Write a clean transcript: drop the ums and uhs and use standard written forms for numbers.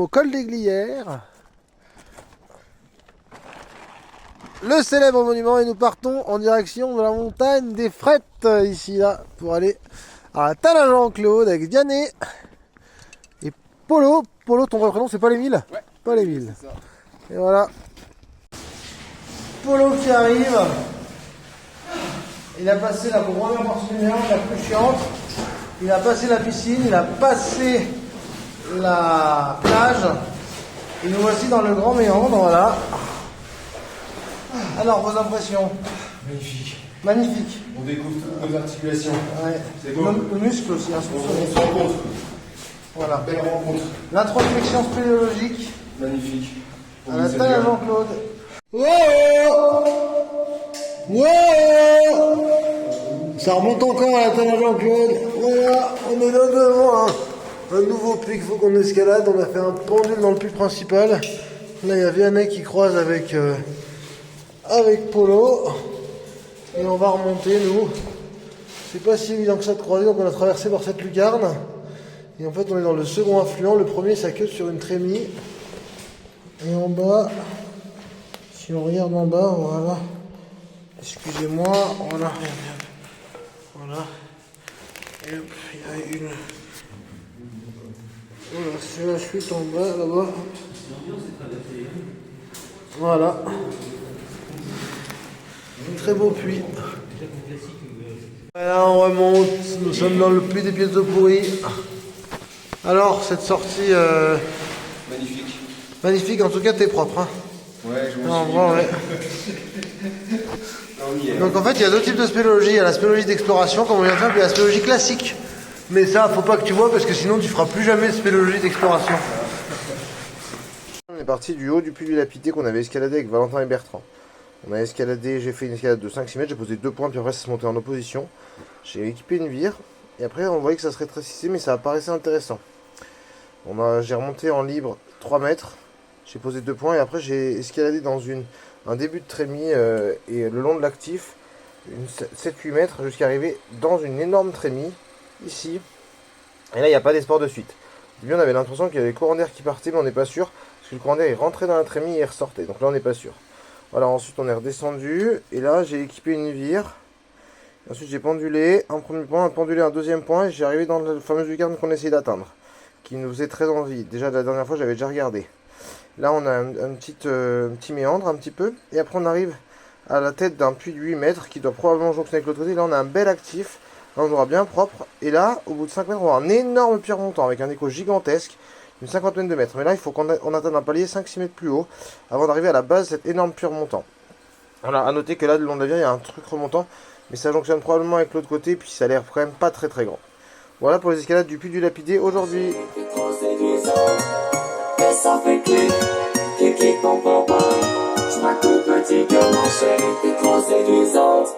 sommes au col des Glières. Le célèbre monument, et nous partons en direction de la montagne des Frettes, ici, là, pour aller à Tallinn-Jean-Claude avec Diané et Polo. Polo, ton vrai prénom, c'est pas l'Émile? Ouais. Pas l'Émile. C'est ça. Et voilà. Polo qui arrive. Il a passé la première partie du mélange, la plus chiante. Il a passé la piscine, il a passé la plage. Et nous voici dans le grand méandre, voilà. Alors, vos impressions? Magnifique. Magnifique. On découvre toutes nos articulations. Ouais. C'est beau. Le muscle aussi, hein, On se rencontre. Voilà. Belle rencontre. L'introspection spéléologique Magnifique. à la taille à Jean-Claude. Wow! Wow! Ça remonte encore à la taille à Jean-Claude. Voilà, on est là devant un nouveau puits qu'il faut qu'on escalade. On a fait un pendule dans le puits principal. Là, il y a Vianney qui croise avec Polo. Et on va remonter, nous. C'est pas si évident que ça de croiser, donc on a traversé par cette lucarne. Et en fait, on est dans le second affluent. Le premier s'accueille sur une trémie. Et en bas, si on regarde en bas, voilà. Excusez-moi, voilà. Voilà. Et hop, il y a une. Voilà, c'est la chute en bas, là-bas. Voilà. Un très beau puits. Là, on remonte. Nous sommes dans le puits des pièces de pourri. Alors, cette sortie. Magnifique. Magnifique, en tout cas, t'es propre. Hein. Ouais, je En vrai, ouais. Donc en fait, il y a deux types de spéléologie. Il y a la spéléologie d'exploration, comme on vient de faire, puis il y a la spéléologie classique. Mais ça, faut pas que tu vois, parce que sinon tu feras plus jamais de spéléologie d'exploration. On est parti du haut du puits du Lapidé qu'on avait escaladé avec Valentin et Bertrand. On a escaladé, j'ai fait une escalade de 5-6 mètres, j'ai posé 2 points, puis après ça se montait en opposition. J'ai équipé une vire, et après on voyait que ça se rétrécissait, mais ça apparaissait intéressant. J'ai remonté en libre 3 mètres, j'ai posé 2 points, et après j'ai escaladé dans un début de trémie, et le long de l'actif, 7-8 mètres, jusqu'à arriver dans une énorme trémie, ici. Et là, il n'y a pas d'espoir de suite. Au début, on avait l'impression qu'il y avait le courant d'air qui partait, mais on n'est pas sûr, parce que le courant d'air est rentré dans la trémie et il ressortait. Donc là, on n'est pas sûr. Voilà, ensuite, on est redescendu, et là, j'ai équipé une vire. Ensuite, j'ai pendulé un premier point, pendulé un deuxième point, et j'ai arrivé dans la fameuse lucarne qu'on essayait d'atteindre, qui nous faisait très envie. Déjà, la dernière fois, j'avais déjà regardé. Là, on a un petit méandre, un petit peu. Et après, on arrive à la tête d'un puits de 8 mètres qui doit probablement jonctionner avec l'autre côté. Là, on a un bel actif, un endroit bien propre. Et là, au bout de 5 mètres, on va avoir un énorme puits remontant avec un écho gigantesque, une cinquantaine de mètres. Mais là, il faut qu'on atteigne un palier 5-6 mètres plus haut avant d'arriver à la base de cet énorme puits remontant. Voilà, à noter que là, le long de la vire, il y a un truc remontant. Mais ça jonctionne probablement avec l'autre côté, puis ça a l'air quand même pas très très grand. Voilà pour les escalades du puits du Lapidé aujourd'hui. Ça fait clic, tu quittes ton papa. Je vois tout petit que mon chéri, t'es trop séduisante.